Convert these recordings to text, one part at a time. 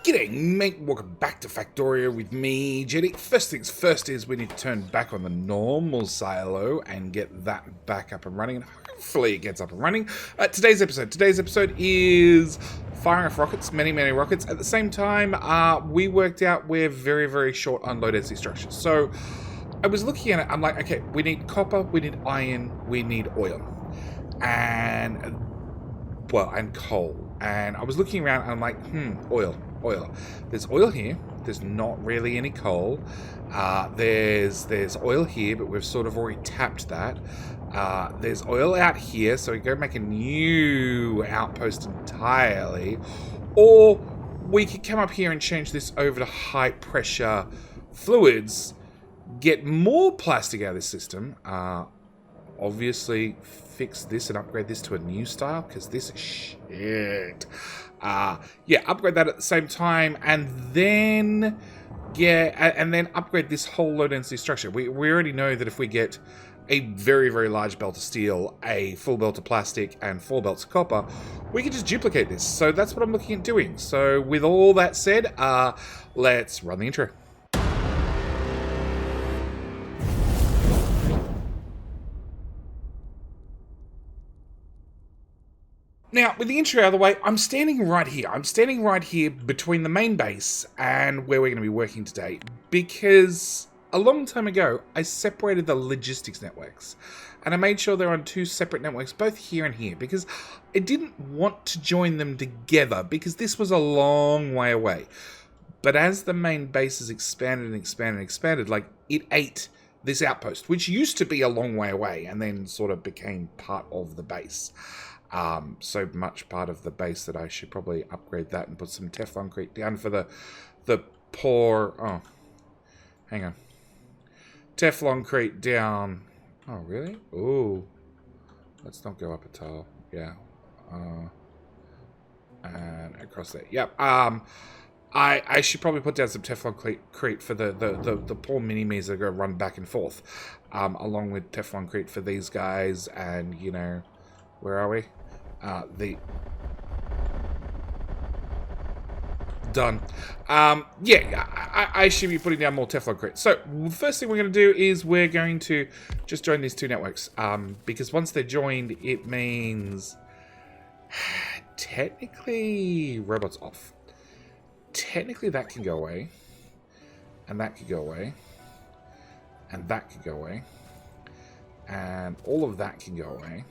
G'day mate, welcome back to Factorio with me, Jetty. First things first is we need to turn back on the normal silo and get that back up and running, and hopefully it gets up and running. Today's episode is firing off rockets, many rockets. At the same time, we worked out we're very short on low density structures. So I was looking at it, I'm like, okay, we need copper, we need iron, we need oil. And coal. And I was looking around and I'm like, oil. There's oil here. There's not really any coal. There's oil here, but we've sort of already tapped that. There's oil out here, so we go make a new outpost entirely. Or we could come up here and change this over to high pressure fluids, get more plastic out of this system. Obviously fix this and upgrade this to a new style, because this is shit. Upgrade that at the same time, and then upgrade this whole low density structure. We already know that if we get a very large belt of steel, a full belt of plastic, and 4 belts of copper, we can just duplicate this. So that's what I'm looking at doing. So with all that said, let's run the intro. Now, with the intro out of the way, I'm standing right here. I'm standing right here between the main base and where we're going to be working today, because a long time ago, I separated the logistics networks, and I made sure they're on 2 separate networks, both here and here, because I didn't want to join them together, because this was a long way away. But as the main base has expanded, like, it ate this outpost, which used to be a long way away, and then sort of became part of the base. So much part of the base that I should probably upgrade that and put some Tefloncrete down for the poor... Oh, hang on. Tefloncrete down. Oh, really? Ooh. Let's not go up a tile. Yeah. And across there. Yep. I should probably put down some Tefloncrete for the poor mini-me's that are going to run back and forth. Along with Tefloncrete for these guys, and, you know... Where are we? Done. I should be putting down more Tefloncrete. So, the first thing we're going to do is we're going to just join these 2 networks. Because once they're joined, it means... technically, robots off. Technically, that can go away. And that could go away. And that could go away. And all of that can go away.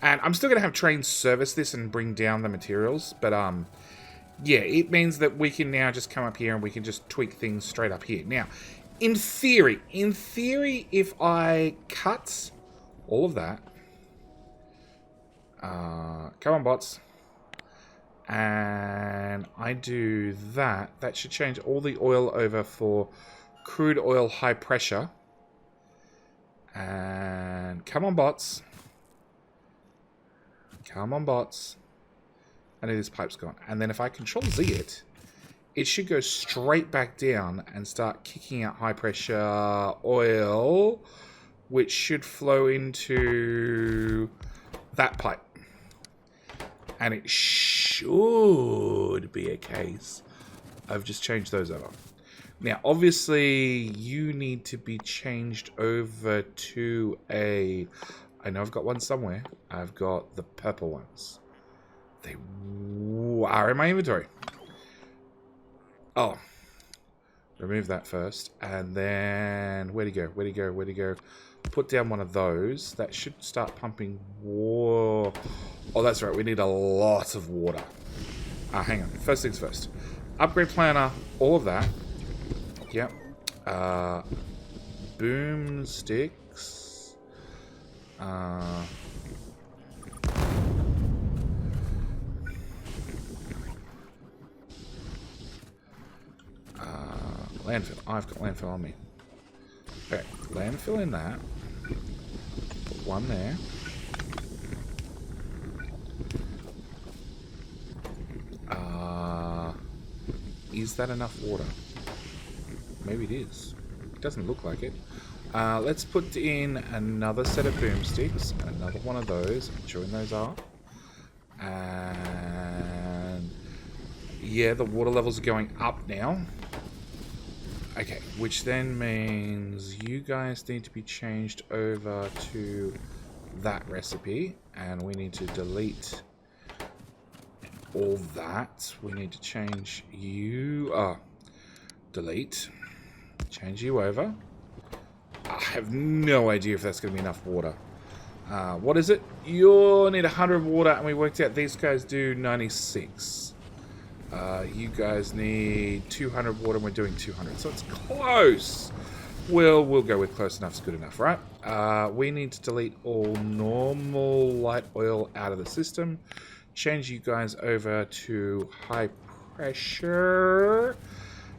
And I'm still going to have trains service this and bring down the materials. But, yeah, it means that we can now just come up here and we can just tweak things straight up here. Now, in theory, if I cut all of that. Come on, bots. And I do that. That should change all the oil over for crude oil high pressure. And come on, bots. Come on, bots. I know this pipe's gone. And then if I Control Z it, it should go straight back down and start kicking out high pressure oil, which should flow into that pipe. And it should be a case of just change those over. Now, obviously, you need to be changed over to a... I know I've got one somewhere. I've got the purple ones. They are in my inventory. Oh. Remove that first. And then... Where'd he go? Put down one of those. That should start pumping water. Oh, that's right. We need a lot of water. Hang on. First things first. Upgrade planner. All of that. Yep. Boomsticks. Landfill. I've got landfill on me. Okay, landfill in that. Put one there. Is that enough water? Maybe it is. It doesn't look like it. Let's put in another set of boomsticks, another one of those, join those up, and Yeah, the water levels are going up now. Okay, which then means you guys need to be changed over to that recipe, and we need to delete all that. We need to change you... delete. Change you over. I have no idea if that's going to be enough water. What is it? You need 100 water, and we worked out these guys do 96. You guys need 200 water, and we're doing 200. So it's close. We'll go with close enough is good enough, right? We need to delete all normal light oil out of the system. Change you guys over to high pressure.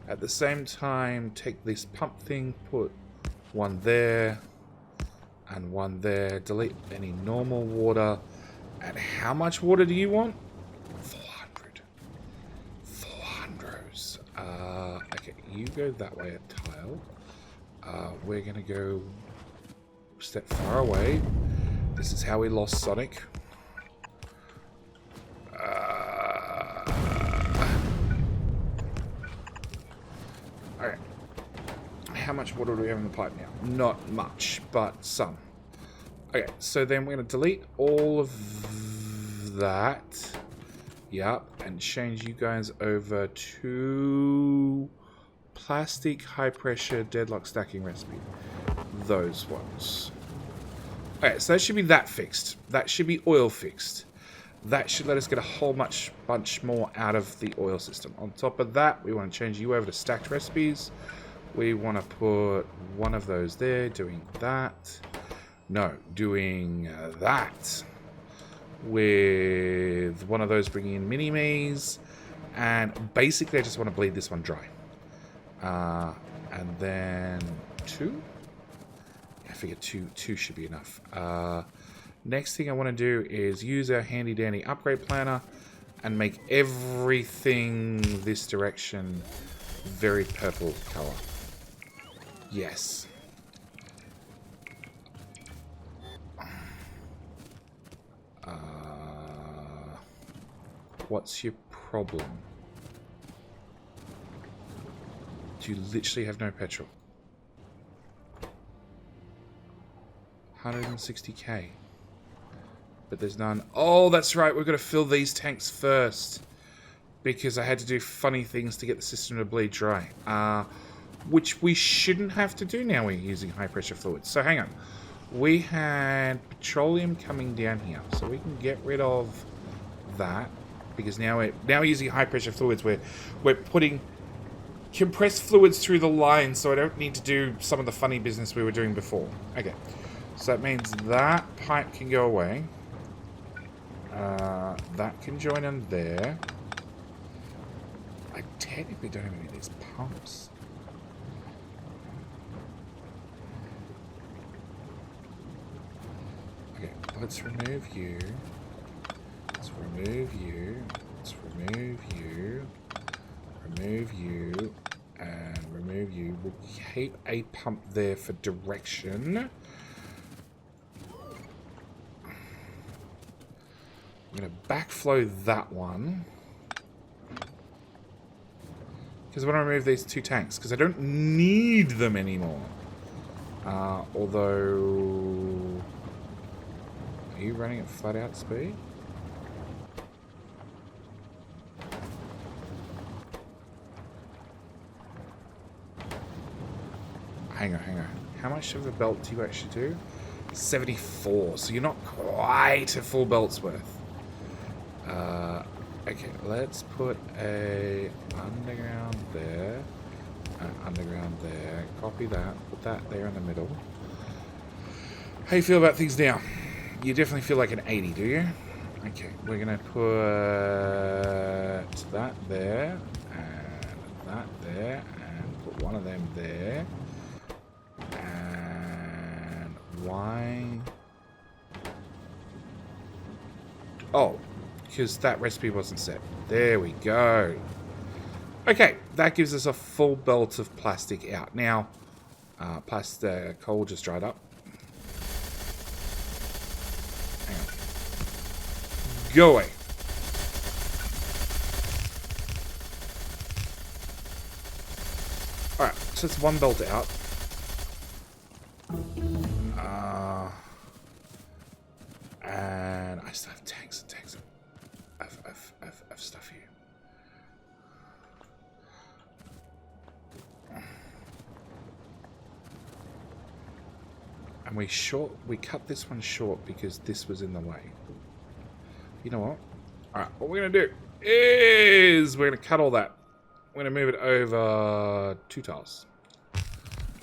At the same time, take this pump thing, put one there and one there. Delete any normal water. And how much water do you want? 400. 400s. Okay, you go that way at tile. We're going to go step far away. This is how we lost Sonic. Alright. How much water do we have in the pipe now? Not much, but some. Okay, so then we're going to delete all of that. Yep, and change you guys over to plastic high pressure deadlock stacking recipe. Those ones. Okay, so that should be that fixed. That should be oil fixed. That should let us get a whole bunch more out of the oil system. On top of that, we want to change you over to stacked recipes. We want to put one of those there, doing that. No, doing that. With one of those bringing in mini-me's. And basically, I just want to bleed this one dry. And then 2. I figure two should be enough. Next thing I want to do is use our handy dandy upgrade planner and make everything this direction very purple color. Yes. What's your problem? Do you literally have no petrol? 160k. But there's none. Oh, that's right. We've got to fill these tanks first. Because I had to do funny things to get the system to bleed dry. Which we shouldn't have to do now we're using high pressure fluids. So hang on. We had petroleum coming down here. So we can get rid of that. Because now we're using high pressure fluids. We're putting compressed fluids through the line. So I don't need to do some of the funny business we were doing before. Okay. So that means that pipe can go away. That can join in there. I technically don't have any of these pumps. Okay, let's remove you. Let's remove you. Let's remove you. Remove you. And remove you. We'll keep a pump there for direction. I'm going to backflow that one. Because I want to remove these 2 tanks. Because I don't need them anymore. Although... Are you running at flat out speed? Hang on. How much of a belt do you actually do? 74. So you're not quite a full belt's worth. Okay, let's put a underground there, underground there, copy that, put that there in the middle. How you feel about things now? You definitely feel like an 80, do you? Okay, we're going to put that there, and that there, and put one of them there. And why? Oh. Because that recipe wasn't set. There we go. Okay, that gives us a full belt of plastic out. Now, plastic coal just dried up. Hang on. Go away. Alright, so it's one belt out. And I still have tanks and tanks of stuff here. And we cut this one short because this was in the way. You know what? Alright, what we're going to do is we're going to cut all that. We're going to move it over 2 tiles.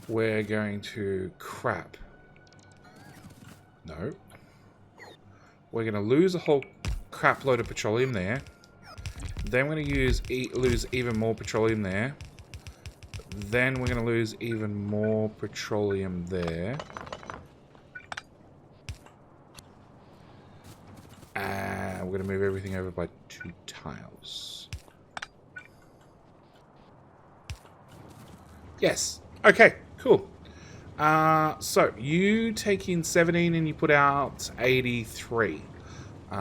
We're going to crap. No. We're going to lose a whole crap load of petroleum there. Then we're going to lose even more petroleum there. Then we're going to lose even more petroleum there. And we're going to move everything over by 2 tiles. Yes. Okay, cool. So you take in 17 and you put out 83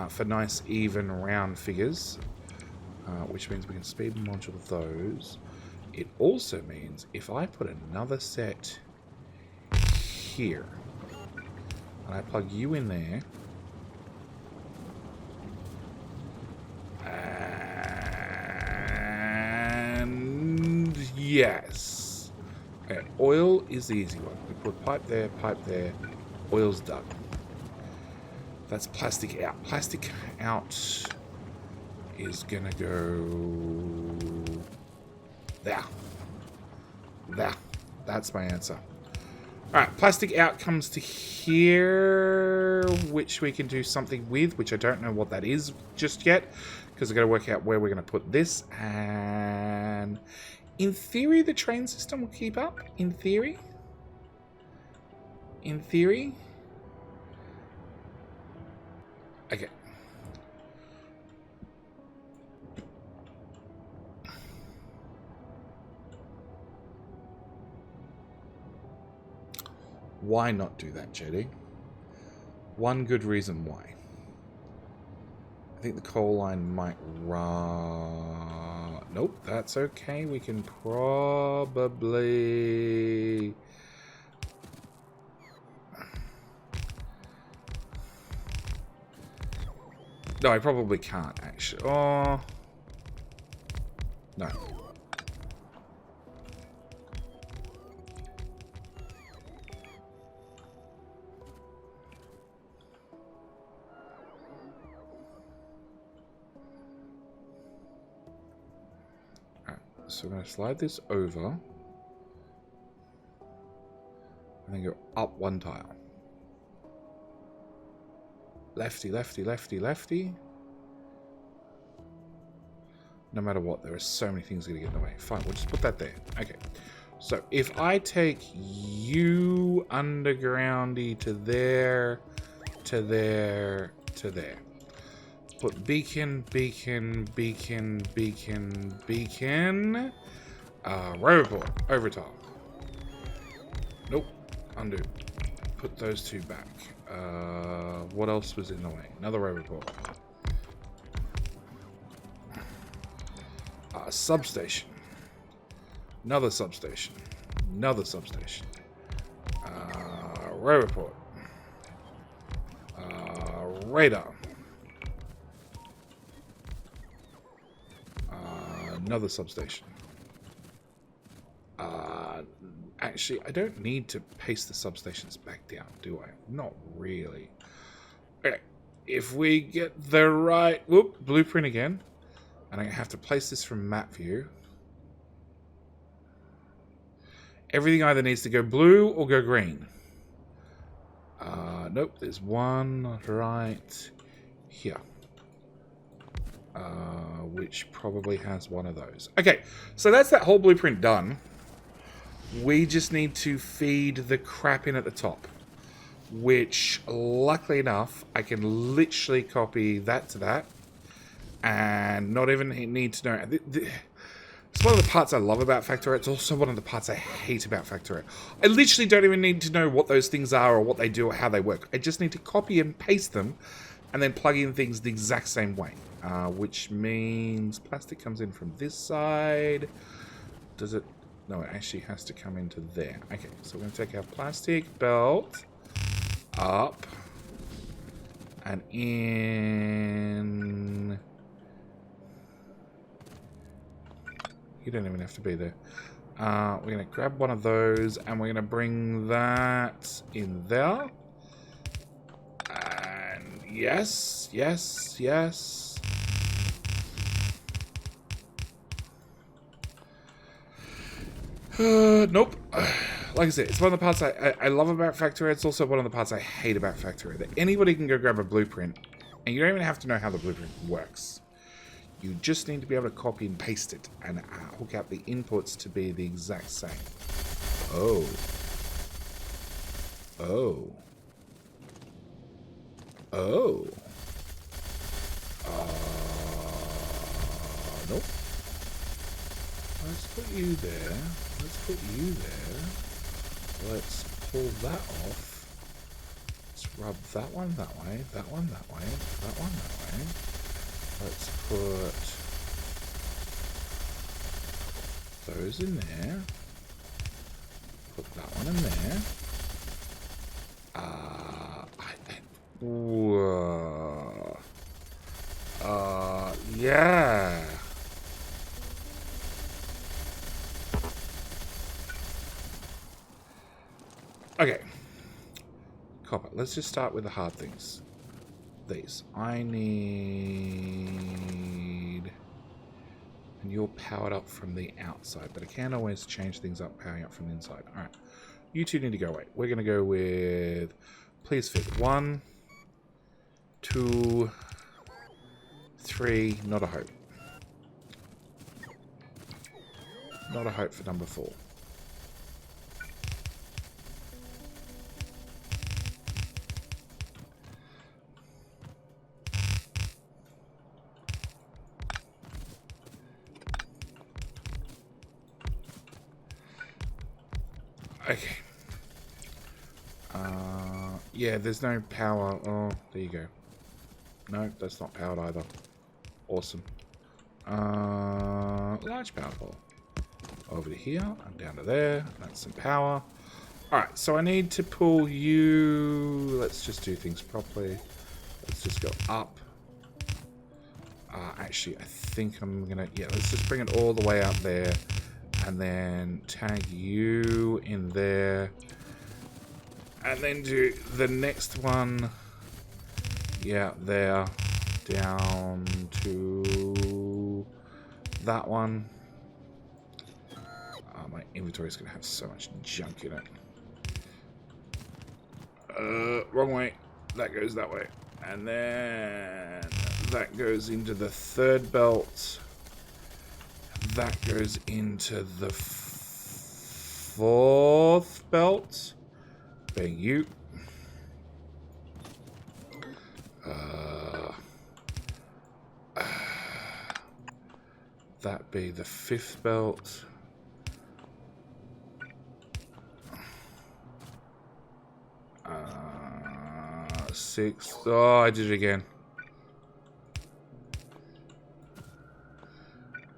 for nice even round figures, which means we can speed module those. It also means if I put another set here and I plug you in there, and yes. Okay, oil is the easy one. We put pipe there, oil's done. That's plastic out. Plastic out is gonna go there. There. That's my answer. Alright, plastic out comes to here, which we can do something with, which I don't know what that is just yet, because I've got to work out where we're going to put this, and in theory, the train system will keep up. In theory. In theory. Okay. Why not do that, JD? One good reason why. I think the coal line might run... Nope, that's okay. We can probably... No, I probably can't, actually. Oh... No. So we're going to slide this over and then go up 1 tile. Lefty, lefty, lefty, lefty. No matter what, there are so many things going to get in the way. Fine, we'll just put that there. Okay. So if I take you undergroundy to there, to there, to there. Put beacon, beacon, beacon, beacon, beacon. Roboport, overtime. Nope, undo. Put those 2 back. What else was in the way? Another Roboport. Substation. Another substation. Another substation. Roboport. Radar. Another substation. Actually, I don't need to paste the substations back down, do I? Not really. Okay, if we get the right... Whoop, blueprint again. And I have to place this from map view. Everything either needs to go blue or go green. Nope, there's one right here. Which probably has one of those. Okay, so that's that whole blueprint done. We just need to feed the crap in at the top. Which, luckily enough, I can literally copy that to that. And not even need to know... It's one of the parts I love about Factorio. It's also one of the parts I hate about Factorio. I literally don't even need to know what those things are or what they do or how they work. I just need to copy and paste them and then plug in things the exact same way. Which means plastic comes in from this side. Does it... No, it actually has to come into there. Okay, so we're going to take our plastic belt up and in. You don't even have to be there. We're going to grab one of those and we're going to bring that in there. And yes, yes, yes. Nope. Like I said, it's one of the parts I love about Factorio. It's also one of the parts I hate about Factorio. That anybody can go grab a blueprint and you don't even have to know how the blueprint works. You just need to be able to copy and paste it and hook out the inputs to be the exact same. Oh. Oh. Oh. Nope. Let's put you there. Let's put you there. Let's pull that off. Let's rub that one that way, that one that way, that one that way. Let's put those in there. Put that one in there. Yeah. Okay. Copper. Let's just start with the hard things. These. I need... And you're powered up from the outside, but I can always change things up powering up from the inside. Alright. You two need to go away. We're going to go with... Please fit 1, 2, 3. Not a hope. Not a hope for number 4. Okay. Yeah, there's no power. Oh, there you go. No, that's not powered either. Awesome. Large power pole. Over to here and down to there. That's some power. Alright, so I need to pull you... Let's just do things properly. Let's just go up. Actually, I think I'm going to... Yeah, let's just bring it all the way up there. And then tag you in there. And then do the next one. Yeah, there. Down to that one. My inventory is going to have so much junk in it. Wrong way. That goes that way. And then that goes into the third belt. That goes into the fourth belt. Being you. That be the fifth belt. Sixth. Oh, I did it again.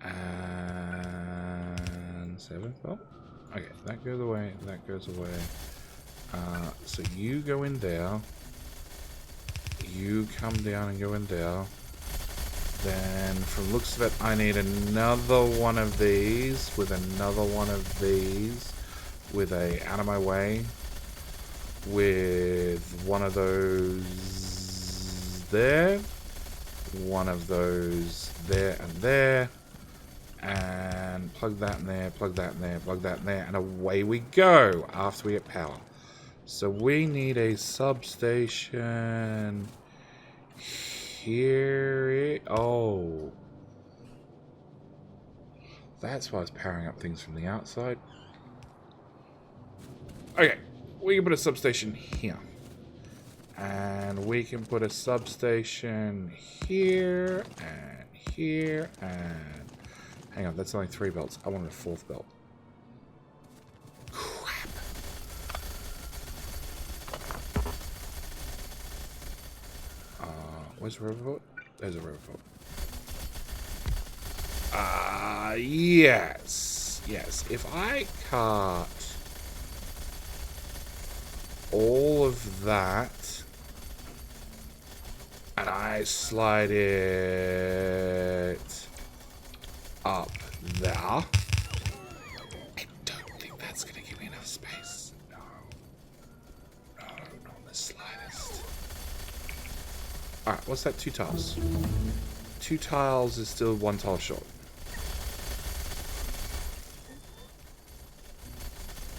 And seventh belt. Okay, that goes away. That goes away. So you go in there. You come down and go in there. Then, from looks of it, I need another one of these with another one of these with a out of my way with one of those there, one of those there and there, and plug that in there, plug that in there, plug that in there, and away we go after we get power. So we need a substation here. Oh, that's why it's powering up things from the outside. Okay, we can put a substation here. And we can put a substation here and here and... Hang on, that's only 3 belts. I wanted a 4th belt. Crap. Where's the riverboat? There's a riverboat. Yes. yes, if I cut all of that and I slide it up there, I don't think that's going to give me enough space. No. No, not the slightest. Alright, what's that? 2 tiles. 2 tiles is still 1 tile short.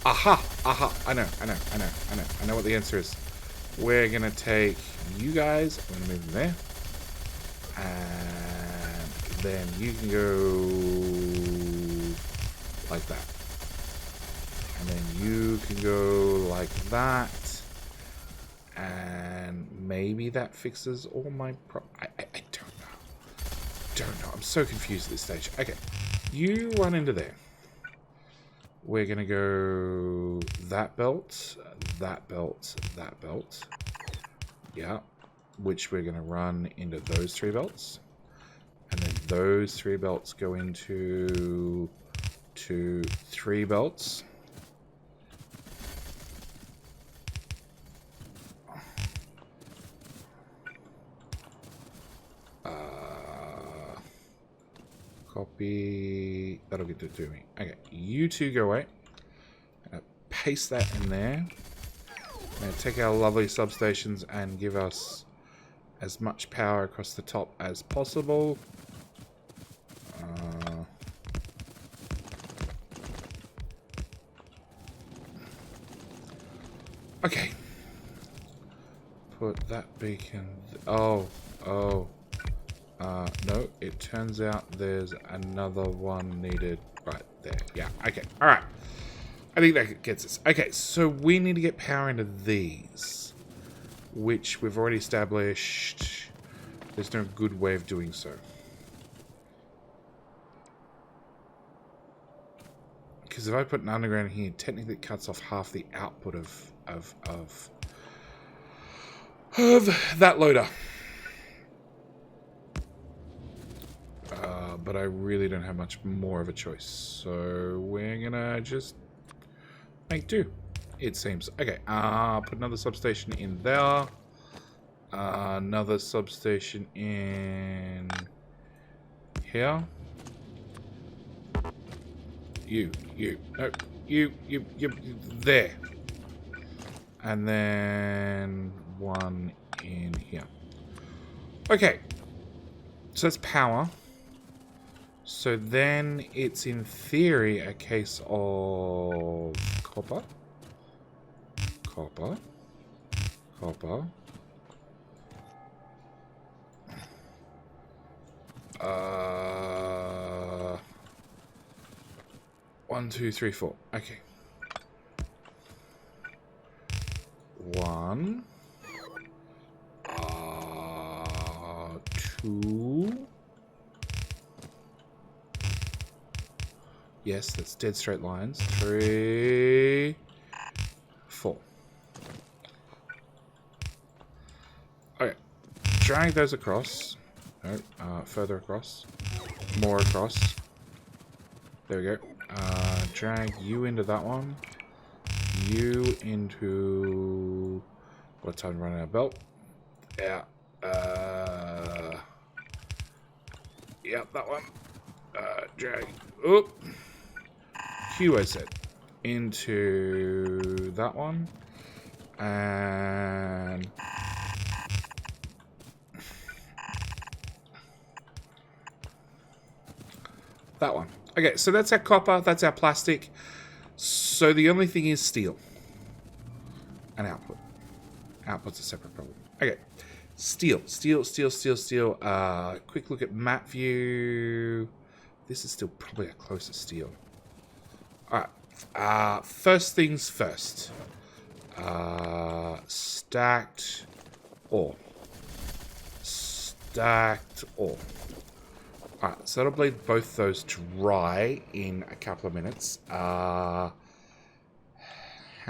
Aha! Aha! I know what the answer is. We're going to take you guys. I'm going to move them there. And then you can go like that. And then you can go like that. And maybe that fixes all my I don't know. Don't know. I'm so confused at this stage. Okay. You run into there. We're going to go that belt, that belt, that belt. Yeah. Which we're going to run into those 3 belts. And then those 3 belts go into 3 belts. Copy. That'll get it to me. Okay, you 2 go away. Paste that in there. Now take our lovely substations and give us as much power across the top as possible. Okay. Put that beacon. No, it turns out there's another one needed right there. Yeah, okay. Alright. I think that gets us. Okay, so we need to get power into these, which we've already established. There's no good way of doing so. Because if I put an underground here, technically it cuts off half the output of that loader. But I really don't have much more of a choice. So we're gonna just make do, it seems. Okay, put another substation in there. Another substation in here. You, there. And then one in here. Okay. So that's power. So then it's in theory a case of copper. Copper. Copper. 1, 2, 3, 4. Okay. 1. 2. Yes, that's dead straight lines. 3. 4. Okay. Drag those across. No, further across. More across. There we go. Drag you into that one. You into... What time to run out of belt? Yeah. Yep, that one. Drag. Oop. Q, I said. Into that one. And... that one. Okay, so that's our copper, that's our plastic. So the only thing is steel. And output. Output's a separate problem. Okay. Steel. Quick look at map view. This is still probably our closest steel. Alright. First things first. Stacked ore. Stacked ore. Alright, so that'll bleed both those dry in a couple of minutes. How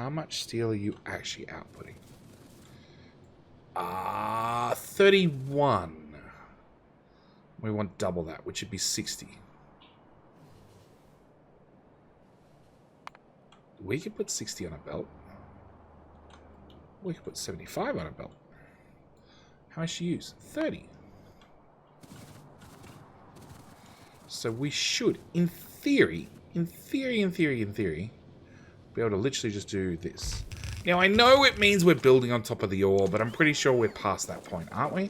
much steel are you actually outputting? 31. We want double that, which would be 60. We could put 60 on a belt. We could put 75 on a belt. How much to use? 30. So we should, in theory, be able to literally just do this. Now, I know it means we're building on top of the ore, but I'm pretty sure we're past that point, aren't we?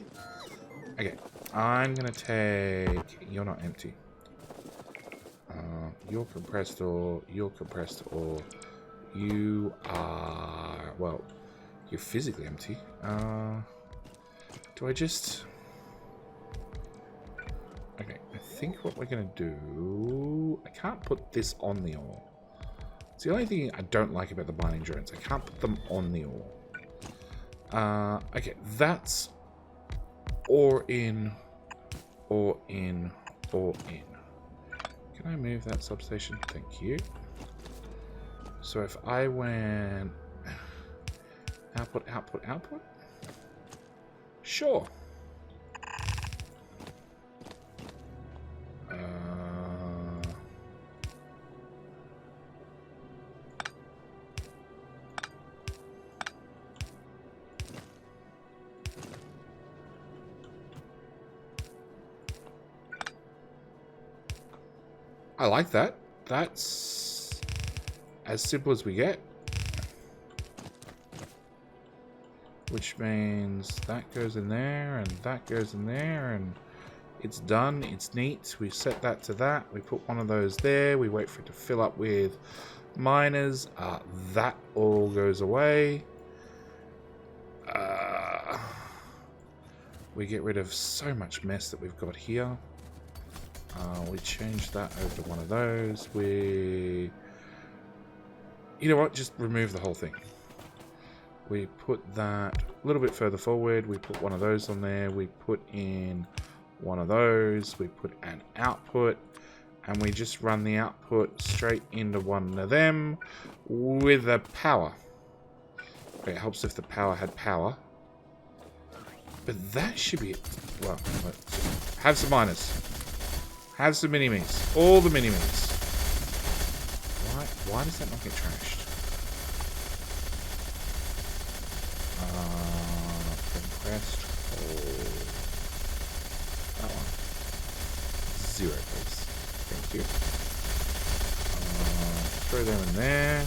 Okay, I'm going to take... You're not empty. You're compressed ore. You're compressed ore. You are... Well, you're physically empty. Do I just... Okay, I think what we're going to do... I can't put this on the ore. It's the only thing I don't like about the mining drones. I can't put them on the ore. Okay, that's ore in, ore in, ore in. Can I move that substation? Thank you. So if I went output, output, output? Sure. I like that. That's as simple as we get. Which means that goes in there, and that goes in there, and it's done. It's neat. We set that to that. We put one of those there. We wait for it to fill up with miners. That all goes away. We get rid of so much mess that we've got here. We change that over to one of those. You know what? Just remove the whole thing. We put that a little bit further forward. We put one of those on there. We put in one of those. We put an output. And we just run the output straight into one of them with a power. Okay, it helps if the power had power. But that should be it. Well, have some miners. Have some mini-me's. All the mini-me's. Why does that not get trashed? Compressed coal. That one. 0, please. Thank you. Throw them in there.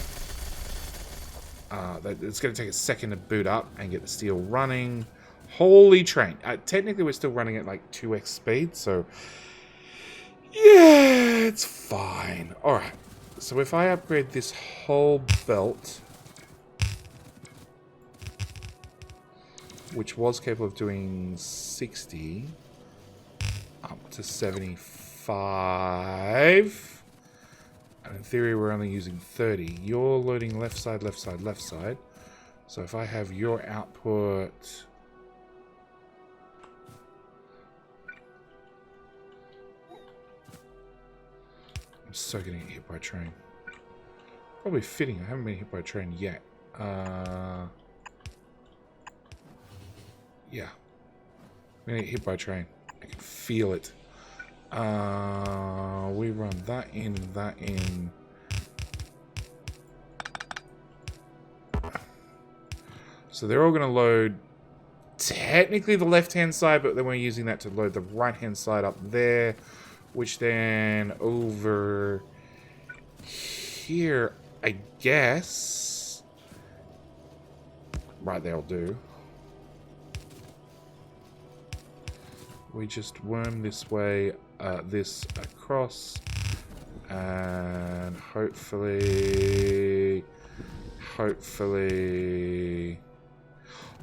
It's going to take a second to boot up and get the steel running. Holy train. Technically, we're still running at like 2x speed, so... Yeah, it's fine. Alright, so if I upgrade this whole belt, which was capable of doing 60, up to 75, and in theory we're only using 30, you're loading left side, left side, left side. So if I have your output... I'm so gonna get hit by a train. Probably fitting. I haven't been hit by a train yet. Yeah. I'm gonna get hit by a train. I can feel it. We run that in, that in. So they're all gonna load technically the left-hand side, but then we're using that to load the right-hand side up there. Which then over here, I guess. Right, they'll do. We just worm this way, this across, and hopefully.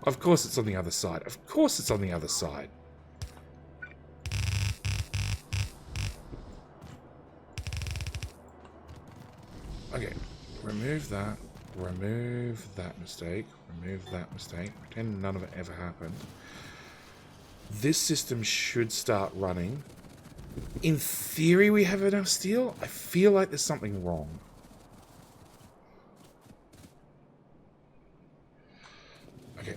Of course it's on the other side. Of course it's on the other side. Okay, remove that mistake, remove that mistake, pretend none of it ever happened. This system should start running. In theory, we have enough steel. I feel like there's something wrong. Okay,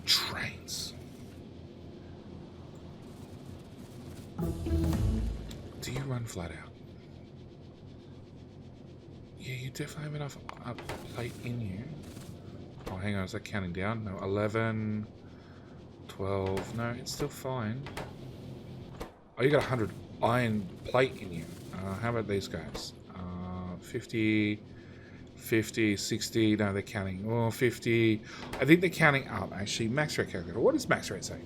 trains. Do you run flat out? Yeah, you definitely have enough plate in you. Oh, hang on, is that counting down? No, 11, 12. No, it's still fine. Oh, you got 100 iron plate in you. How about these guys? 50, 50, 60. No, they're counting. Oh, 50. I think they're counting up, actually. Max rate calculator. What does max rate say?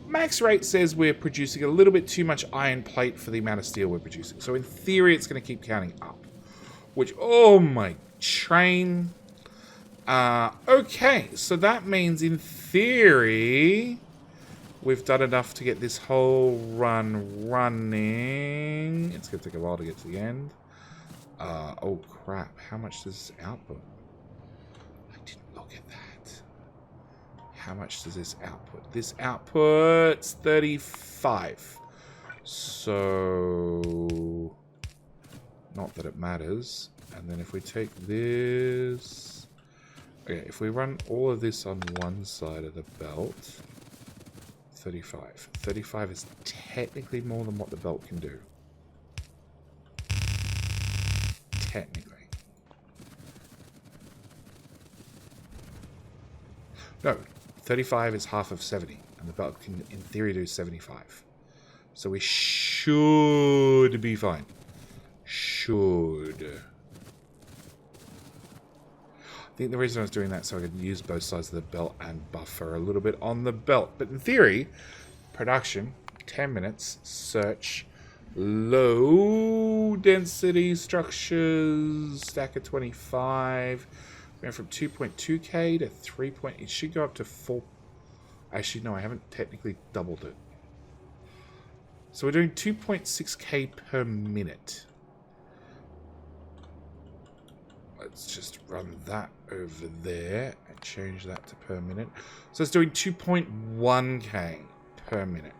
Max rate says we're producing a little bit too much iron plate for the amount of steel we're producing. So in theory, it's going to keep counting up. Which, oh my train. Okay, so that means in theory we've done enough to get this whole run running. It's going to take a while to get to the end. Oh crap, how much does this output? I didn't look at that. How much does this output? This outputs 35. So, not that it matters. And then if we take this... Okay, if we run all of this on one side of the belt... 35. 35 is technically more than what the belt can do. Technically. No, 35 is half of 70, and the belt can, in theory, do 75. So we should be fine. Should. I think the reason I was doing that so I could use both sides of the belt and buffer a little bit on the belt. But in theory, production, 10 minutes, search, low density structures, stack of 25. Went from 2.2k to 3. It should go up to 4. Actually, no, I haven't technically doubled it. So we're doing 2.6k per minute. Let's just run that over there and change that to per minute. So it's doing 2.1k per minute.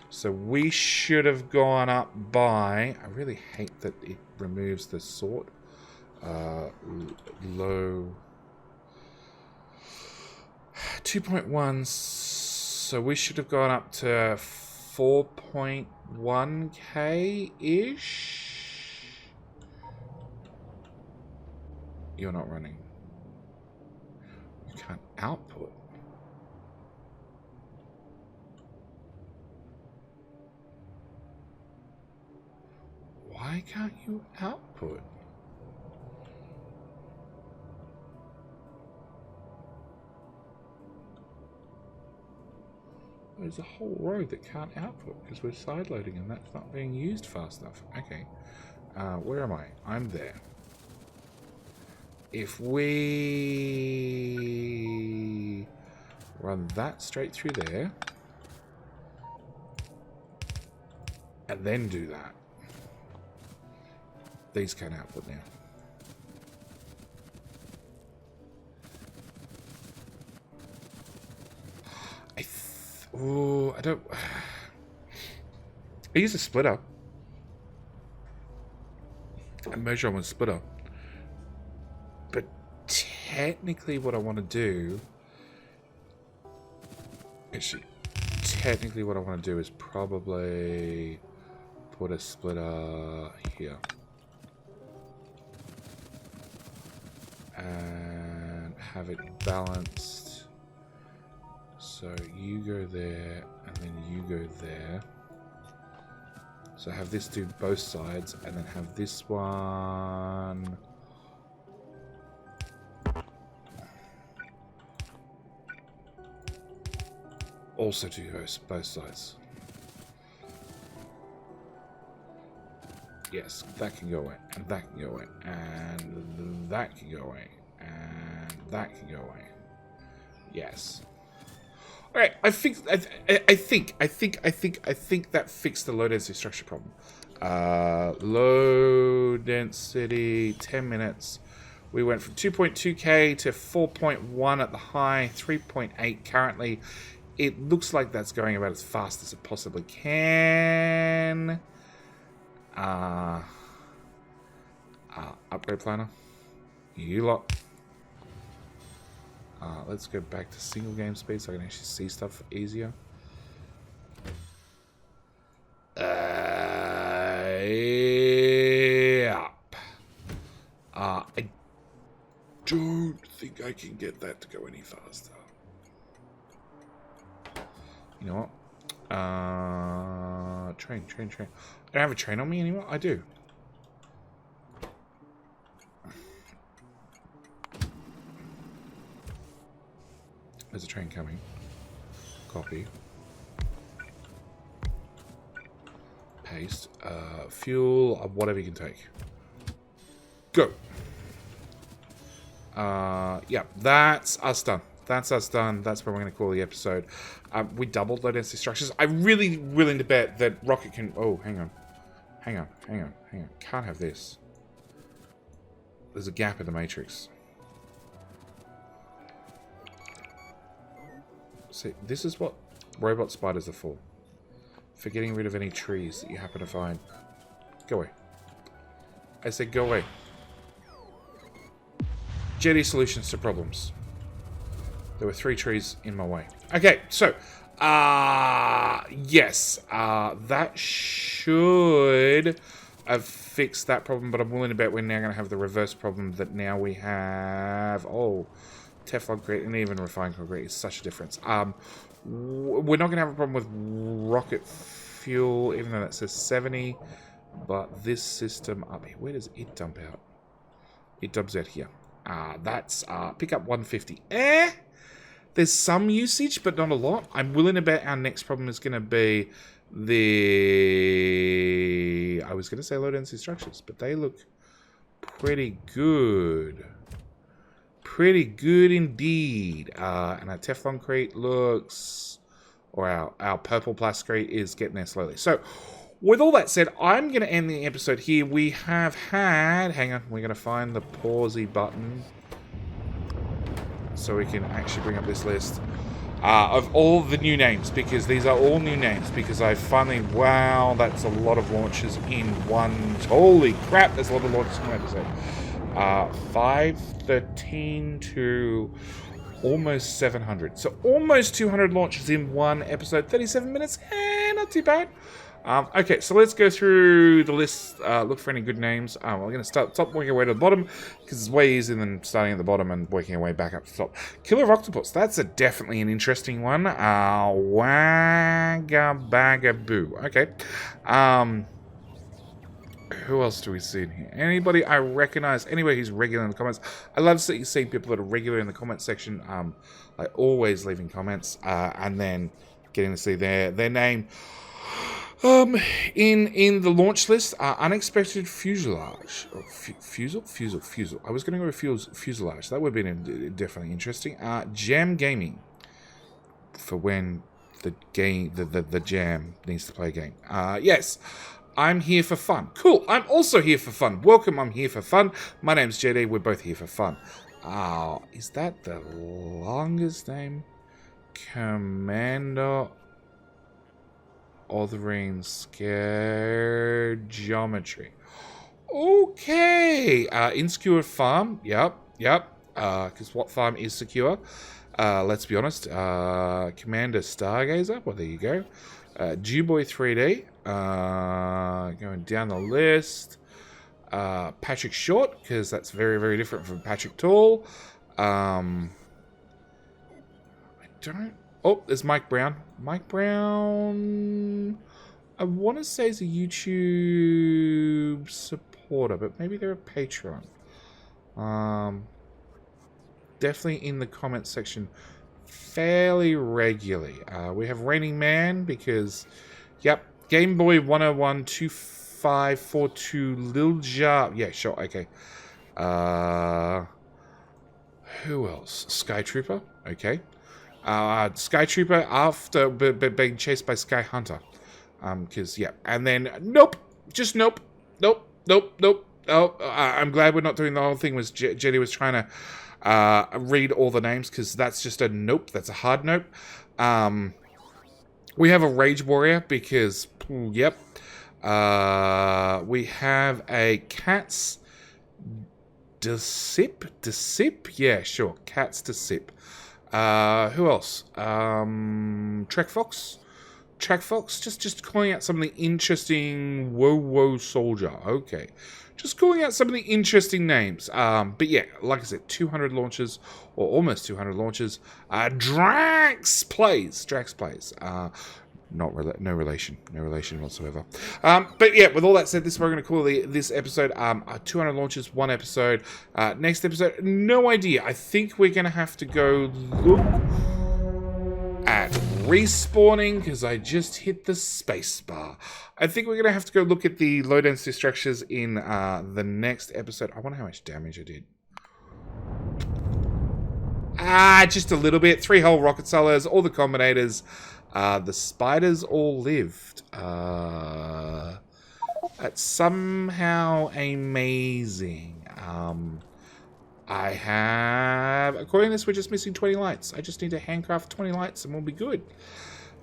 So we should have gone up by... I really hate that it removes the sort. Low... 2.1. So we should have gone up to 4.1k-ish. You're not running. You can't output. Why can't you output? There's a whole row that can't output because we're sideloading and that's not being used fast enough. Okay. Where am I? I'm there. If we run that straight through there and then do that, these can output now. I don't... I use a splitter. I measure on a splitter. But technically what I want to do... Actually, technically what I want to do is probably put a splitter here. And have it balanced. So you go there, and then you go there. So have this do both sides, and then have this one... also do both sides. Yes, that can go away, and that can go away, and that can go away, and that can go away. Yes. Alright, I think that fixed the low density structure problem. Low density, 10 minutes. We went from 2.2k to 4.1 at the high, 3.8 currently. It looks like that's going about as fast as it possibly can. Upgrade planner. You lot. Let's go back to single game speed so I can actually see stuff easier. Yep. I don't think I can get that to go any faster. You know what? Train. I don't have a train on me anymore? I do. There's a train coming. Copy. Paste. Fuel, whatever you can take. Go. Yeah, that's us done. That's us done. That's what we're going to call the episode. We doubled low density structures. I'm really willing to bet that Rocket can... Oh, hang on. Can't have this. There's a gap in the matrix. See, this is what robot spiders are for. For getting rid of any trees that you happen to find. Go away. I said go away. Jetty solutions to problems. There were 3 trees in my way. Okay, so, yes, that should have fixed that problem, but I'm willing to bet we're now going to have the reverse problem that now we have. Oh, Teflon concrete and even refined concrete is such a difference. We're not going to have a problem with rocket fuel, even though that says 70, but this system up here, where does it dump out? It dumps out here. That's pick up 150. There's some usage, but not a lot. I'm willing to bet our next problem is going to be the... I was going to say low density structures, but they look pretty good. Pretty good indeed. And our Teflon crate looks... Or our purple plasticrete is getting there slowly. So, with all that said, I'm going to end the episode here. We have had... Hang on, we're going to find the pausey button. So we can actually bring up this list of all the new names, because these are all new names, because I finally, wow, that's a lot of launches in one, holy crap, there's a lot of launches in one episode. 513 to almost 700, so almost 200 launches in one episode, 37 minutes, not too bad. Okay, so let's go through the list, look for any good names. We're going to stop working our way to the bottom, because it's way easier than starting at the bottom and working our way back up to the top. Killer of Octopus, that's definitely an interesting one. Wagabagaboo. Okay. Who else do we see in here? Anybody I recognize? Anybody who's regular in the comments? I love seeing people that are regular in the comment section. Like always leaving comments, and then getting to see their name. In the launch list, unexpected fuselage. Fusel. I was going to go with fuselage. That would have been definitely interesting. Jam gaming. For when the jam needs to play a game. Yes. I'm here for fun. Cool. I'm also here for fun. Welcome. I'm here for fun. My name's JD. We're both here for fun. Is that the longest name? Commander Othering Scare Geometry. Okay. Insecure farm. Yep. Because what farm is secure? Let's be honest. Commander Stargazer. Well, there you go. Jewboy 3D. Going down the list. Patrick Short, because that's very, very different from Patrick Tall. I don't... Oh, there's Mike Brown. Mike Brown... I want to say he's a YouTube supporter, but maybe they're a Patreon. Definitely in the comment section fairly regularly. We have Raining Man because, yep, Game Boy 101 2542 Lil Jar. Yeah, sure, okay. Who else? Sky Trooper, okay. Sky Trooper after being chased by Sky Hunter. Because, yeah. And then, nope. Just nope. Nope. Oh, I'm glad we're not doing the whole thing. Was Jetty was trying to read all the names, because that's just a nope. That's a hard nope. We have a Rage Warrior because, yep. We have a Cats Desip? Yeah, sure. Cats Desip. Who else? Trek Fox, just calling out some of the interesting Whoa Soldier. Okay. just calling out some of the interesting names. But yeah, like I said, 200 launches, or almost 200 launches. Drax plays. No relation whatsoever. But yeah, with all that said, this is what we're going to call this episode. 200 launches, one episode. Next episode, no idea. I think we're going to have to go look at respawning, because I just hit the space bar. I think we're going to have to go look at the low density structures in the next episode. I wonder how much damage I did. Just a little bit. 3 whole rocket sellers, all the combinators. The spiders all lived. That's somehow amazing. I have... According to this, we're just missing 20 lights. I just need to handcraft 20 lights and we'll be good.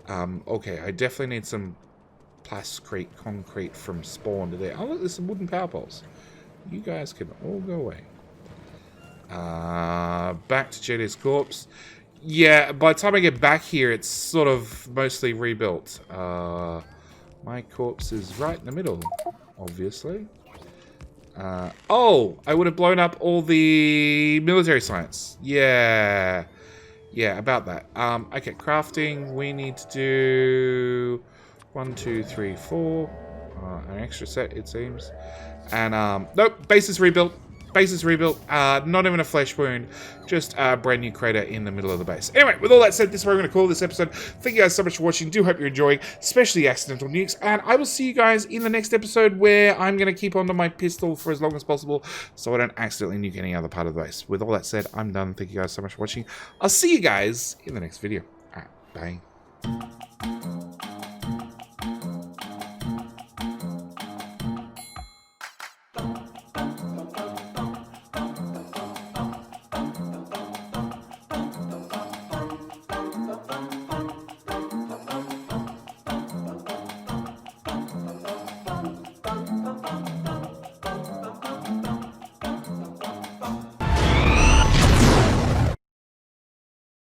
Okay, I definitely need some plasticrete concrete from spawn today. Oh, look, there's some wooden power poles. You guys can all go away. Back to JD's corpse. Yeah, by the time I get back here, it's sort of mostly rebuilt. My corpse is right in the middle, obviously. Oh, I would have blown up all the military science. Yeah. Yeah, about that. Okay, crafting. We need to do 1, 2, 3, 4. An extra set, it seems. And, nope, base is rebuilt. Base is rebuilt, not even a flesh wound, just a brand new crater in the middle of the base. Anyway, with all that said, this is what we're going to call this episode. Thank you guys so much for watching. Do hope you're enjoying, especially the accidental nukes. And I will see you guys in the next episode, where I'm going to keep onto my pistol for as long as possible so I don't accidentally nuke any other part of the base. With all that said, I'm done. Thank you guys so much for watching. I'll see you guys in the next video. All right, bye.